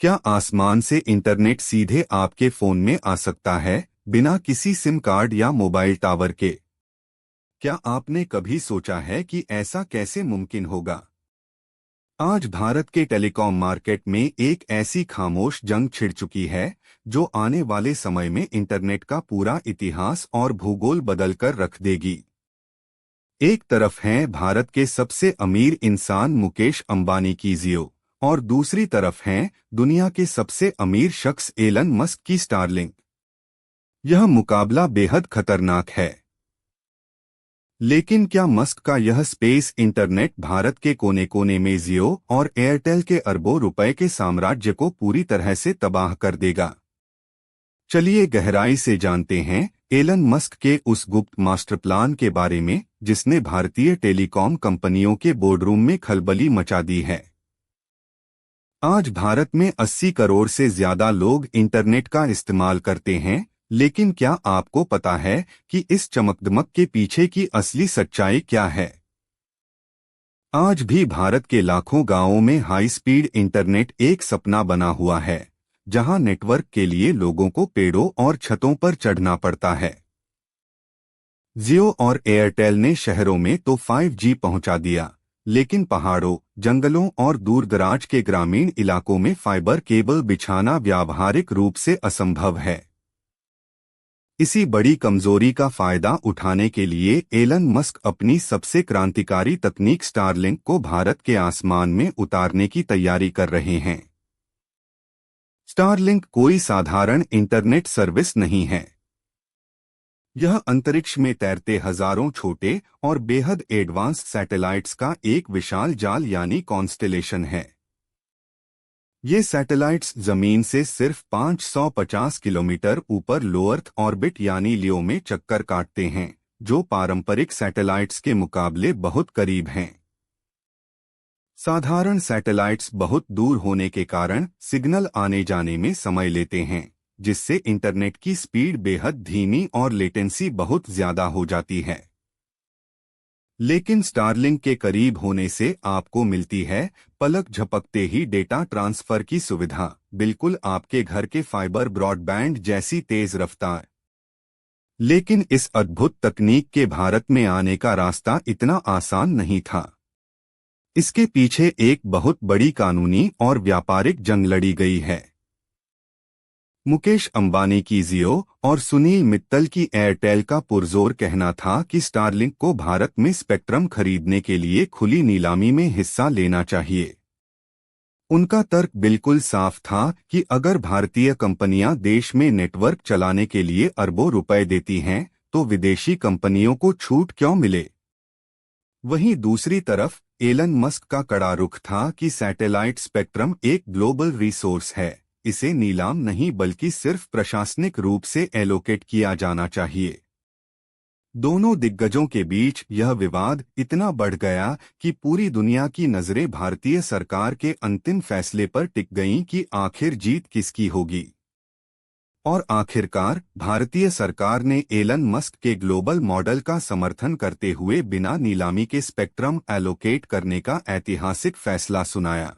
क्या आसमान से इंटरनेट सीधे आपके फोन में आ सकता है बिना किसी सिम कार्ड या मोबाइल टावर के? क्या आपने कभी सोचा है कि ऐसा कैसे मुमकिन होगा? आज भारत के टेलीकॉम मार्केट में एक ऐसी खामोश जंग छिड़ चुकी है जो आने वाले समय में इंटरनेट का पूरा इतिहास और भूगोल बदलकर रख देगी। एक तरफ हैं भारत के सबसे अमीर इंसान मुकेश अंबानी की जियो, और दूसरी तरफ हैं दुनिया के सबसे अमीर शख्स एलन मस्क की स्टारलिंक। यह मुकाबला बेहद खतरनाक है। लेकिन क्या मस्क का यह स्पेस इंटरनेट भारत के कोने कोने में जियो और एयरटेल के अरबों रुपए के साम्राज्य को पूरी तरह से तबाह कर देगा? चलिए गहराई से जानते हैं एलन मस्क के उस गुप्त मास्टर प्लान के बारे में जिसने भारतीय टेलीकॉम कंपनियों के बोर्डरूम में खलबली मचा दी है। आज भारत में 80 करोड़ से ज्यादा लोग इंटरनेट का इस्तेमाल करते हैं, लेकिन क्या आपको पता है कि इस चमकदमक के पीछे की असली सच्चाई क्या है? आज भी भारत के लाखों गांवों में हाई स्पीड इंटरनेट एक सपना बना हुआ है, जहां नेटवर्क के लिए लोगों को पेड़ों और छतों पर चढ़ना पड़ता है। जियो और एयरटेल ने शहरों में तो 5G पहुंचा दिया, लेकिन पहाड़ों, जंगलों और दूरदराज के ग्रामीण इलाकों में फाइबर केबल बिछाना व्यावहारिक रूप से असंभव है। इसी बड़ी कमजोरी का फायदा उठाने के लिए एलन मस्क अपनी सबसे क्रांतिकारी तकनीक स्टारलिंक को भारत के आसमान में उतारने की तैयारी कर रहे हैं। स्टारलिंक कोई साधारण इंटरनेट सर्विस नहीं है। यह अंतरिक्ष में तैरते हजारों छोटे और बेहद एडवांस सैटेलाइट्स का एक विशाल जाल यानी कॉन्स्टेलेशन है। ये सैटेलाइट्स जमीन से सिर्फ 550 किलोमीटर ऊपर लो अर्थ ऑर्बिट यानी लियो में चक्कर काटते हैं, जो पारंपरिक सैटेलाइट्स के मुकाबले बहुत करीब हैं। साधारण सैटेलाइट्स बहुत दूर होने के कारण सिग्नल आने जाने में समय लेते हैं, जिससे इंटरनेट की स्पीड बेहद धीमी और लेटेंसी बहुत ज्यादा हो जाती है। लेकिन स्टारलिंक के करीब होने से आपको मिलती है पलक झपकते ही डेटा ट्रांसफर की सुविधा, बिल्कुल आपके घर के फाइबर ब्रॉडबैंड जैसी तेज रफ्तार। लेकिन इस अद्भुत तकनीक के भारत में आने का रास्ता इतना आसान नहीं था। इसके पीछे एक बहुत बड़ी कानूनी और व्यापारिक जंग लड़ी गई है। मुकेश अंबानी की जियो और सुनील मित्तल की एयरटेल का पुरजोर कहना था कि स्टारलिंक को भारत में स्पेक्ट्रम खरीदने के लिए खुली नीलामी में हिस्सा लेना चाहिए। उनका तर्क बिल्कुल साफ था कि अगर भारतीय कंपनियां देश में नेटवर्क चलाने के लिए अरबों रुपए देती हैं, तो विदेशी कंपनियों को छूट क्यों मिले? वहीं दूसरी तरफ एलन मस्क का कड़ा रुख था कि सैटेलाइट स्पेक्ट्रम एक ग्लोबल रिसोर्स है, इसे नीलाम नहीं बल्कि सिर्फ प्रशासनिक रूप से एलोकेट किया जाना चाहिए। दोनों दिग्गजों के बीच यह विवाद इतना बढ़ गया कि पूरी दुनिया की नजरें भारतीय सरकार के अंतिम फैसले पर टिक गईं कि आखिर जीत किसकी होगी। और आखिरकार भारतीय सरकार ने एलन मस्क के ग्लोबल मॉडल का समर्थन करते हुए बिना नीलामी के स्पेक्ट्रम एलोकेट करने का ऐतिहासिक फैसला सुनाया।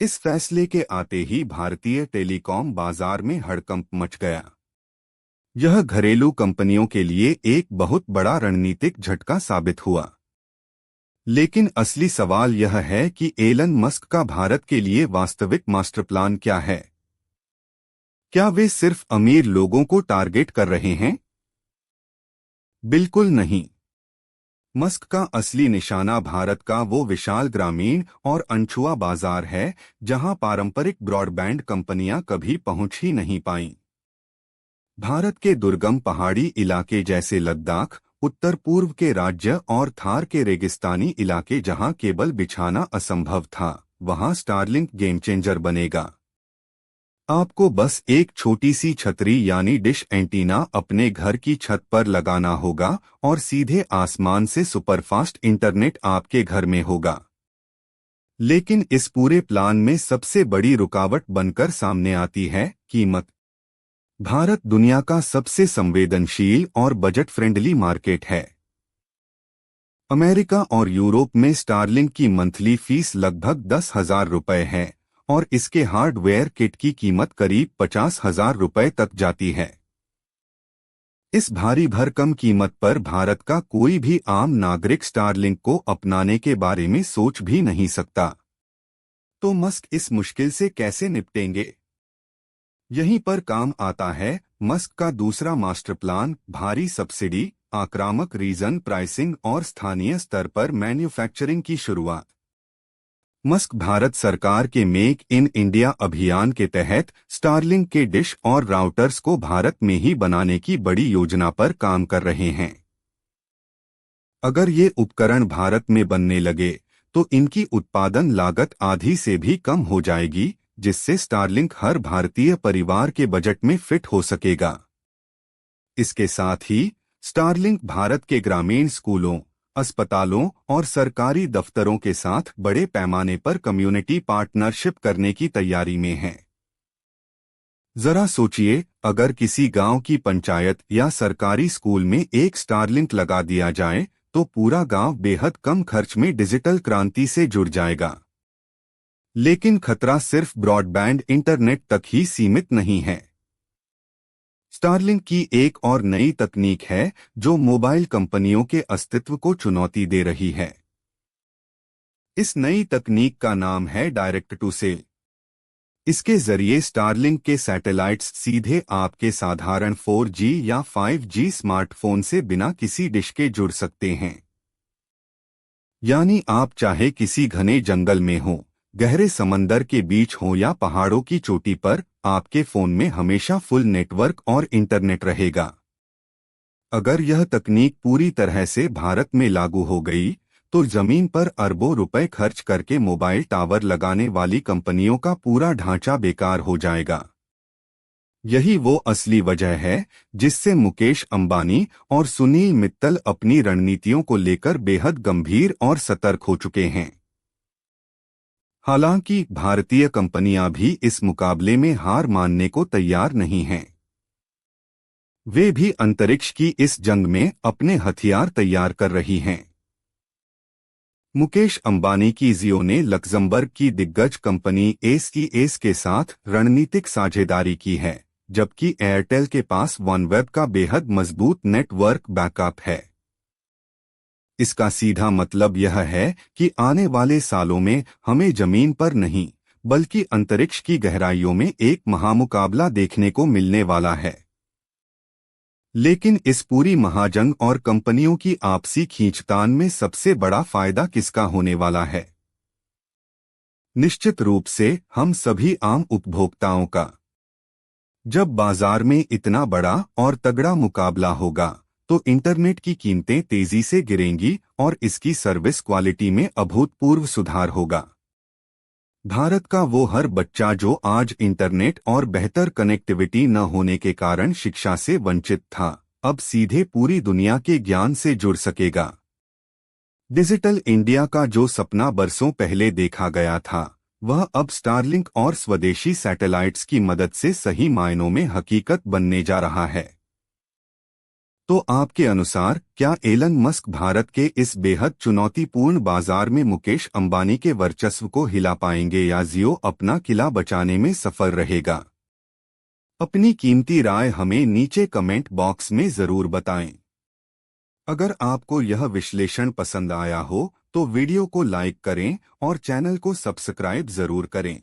इस फैसले के आते ही भारतीय टेलीकॉम बाजार में हड़कंप मच गया। यह घरेलू कंपनियों के लिए एक बहुत बड़ा रणनीतिक झटका साबित हुआ। लेकिन असली सवाल यह है कि एलन मस्क का भारत के लिए वास्तविक मास्टर प्लान क्या है? क्या वे सिर्फ अमीर लोगों को टारगेट कर रहे हैं? बिल्कुल नहीं। मस्क का असली निशाना भारत का वो विशाल ग्रामीण और अनछुआ बाजार है जहां पारंपरिक ब्रॉडबैंड कंपनियां कभी पहुंच ही नहीं पाईं। भारत के दुर्गम पहाड़ी इलाके जैसे लद्दाख, उत्तर पूर्व के राज्य और थार के रेगिस्तानी इलाके जहां केबल बिछाना असंभव था, वहां स्टारलिंक गेम चेंजर बनेगा। आपको बस एक छोटी सी छतरी यानी डिश एंटीना अपने घर की छत पर लगाना होगा और सीधे आसमान से सुपरफास्ट इंटरनेट आपके घर में होगा। लेकिन इस पूरे प्लान में सबसे बड़ी रुकावट बनकर सामने आती है कीमत। भारत दुनिया का सबसे संवेदनशील और बजट फ्रेंडली मार्केट है। अमेरिका और यूरोप में स्टारलिंक की मंथली फीस लगभग 10,000 रुपए है और इसके हार्डवेयर किट की कीमत करीब 50,000 रुपए तक जाती है। इस भारी भरकम कीमत पर भारत का कोई भी आम नागरिक स्टारलिंक को अपनाने के बारे में सोच भी नहीं सकता। तो मस्क इस मुश्किल से कैसे निपटेंगे? यहीं पर काम आता है मस्क का दूसरा मास्टर प्लान, भारी सब्सिडी, आक्रामक रीजन प्राइसिंग और स्थानीय स्तर पर मैन्युफैक्चरिंग की शुरुआत। मस्क भारत सरकार के मेक इन इंडिया अभियान के तहत स्टारलिंक के डिश और राउटर्स को भारत में ही बनाने की बड़ी योजना पर काम कर रहे हैं। अगर ये उपकरण भारत में बनने लगे तो इनकी उत्पादन लागत आधी से भी कम हो जाएगी, जिससे स्टारलिंक हर भारतीय परिवार के बजट में फिट हो सकेगा। इसके साथ ही स्टारलिंक भारत के ग्रामीण स्कूलों, अस्पतालों और सरकारी दफ्तरों के साथ बड़े पैमाने पर कम्युनिटी पार्टनरशिप करने की तैयारी में है। जरा सोचिए, अगर किसी गांव की पंचायत या सरकारी स्कूल में एक स्टारलिंक लगा दिया जाए तो पूरा गांव बेहद कम खर्च में डिजिटल क्रांति से जुड़ जाएगा। लेकिन खतरा सिर्फ ब्रॉडबैंड इंटरनेट तक ही सीमित नहीं है। स्टारलिंक की एक और नई तकनीक है जो मोबाइल कंपनियों के अस्तित्व को चुनौती दे रही है। इस नई तकनीक का नाम है डायरेक्ट टू सेल। इसके जरिए स्टारलिंक के सैटेलाइट्स सीधे आपके साधारण 4G या 5G स्मार्टफोन से बिना किसी डिश के जुड़ सकते हैं। यानी आप चाहे किसी घने जंगल में हो, गहरे समंदर के बीच हो या पहाड़ों की चोटी पर, आपके फोन में हमेशा फुल नेटवर्क और इंटरनेट रहेगा। अगर यह तकनीक पूरी तरह से भारत में लागू हो गई तो जमीन पर अरबों रुपए खर्च करके मोबाइल टावर लगाने वाली कंपनियों का पूरा ढांचा बेकार हो जाएगा। यही वो असली वजह है जिससे मुकेश अंबानी और सुनील मित्तल अपनी रणनीतियों को लेकर बेहद गंभीर और सतर्क हो चुके हैं। हालांकि भारतीय कंपनियां भी इस मुकाबले में हार मानने को तैयार नहीं हैं। वे भी अंतरिक्ष की इस जंग में अपने हथियार तैयार कर रही हैं। मुकेश अंबानी की जियो ने लक्जमबर्ग की दिग्गज कंपनी एसईएस के साथ रणनीतिक साझेदारी की है, जबकि एयरटेल के पास वनवेब का बेहद मजबूत नेटवर्क बैकअप है। इसका सीधा मतलब यह है कि आने वाले सालों में हमें जमीन पर नहीं बल्कि अंतरिक्ष की गहराइयों में एक महामुकाबला देखने को मिलने वाला है। लेकिन इस पूरी महाजंग और कंपनियों की आपसी खींचतान में सबसे बड़ा फायदा किसका होने वाला है? निश्चित रूप से हम सभी आम उपभोक्ताओं का। जब बाजार में इतना बड़ा और तगड़ा मुकाबला होगा तो इंटरनेट की कीमतें तेजी से गिरेंगी और इसकी सर्विस क्वालिटी में अभूतपूर्व सुधार होगा। भारत का वो हर बच्चा जो आज इंटरनेट और बेहतर कनेक्टिविटी न होने के कारण शिक्षा से वंचित था, अब सीधे पूरी दुनिया के ज्ञान से जुड़ सकेगा। डिजिटल इंडिया का जो सपना बरसों पहले देखा गया था, वह अब स्टारलिंक और स्वदेशी सैटेलाइट्स की मदद से सही मायनों में हकीकत बनने जा रहा है। तो आपके अनुसार क्या एलन मस्क भारत के इस बेहद चुनौतीपूर्ण बाजार में मुकेश अंबानी के वर्चस्व को हिला पाएंगे या जियो अपना किला बचाने में सफल रहेगा? अपनी कीमती राय हमें नीचे कमेंट बॉक्स में जरूर बताएं। अगर आपको यह विश्लेषण पसंद आया हो तो वीडियो को लाइक करें और चैनल को सब्सक्राइब जरूर करें।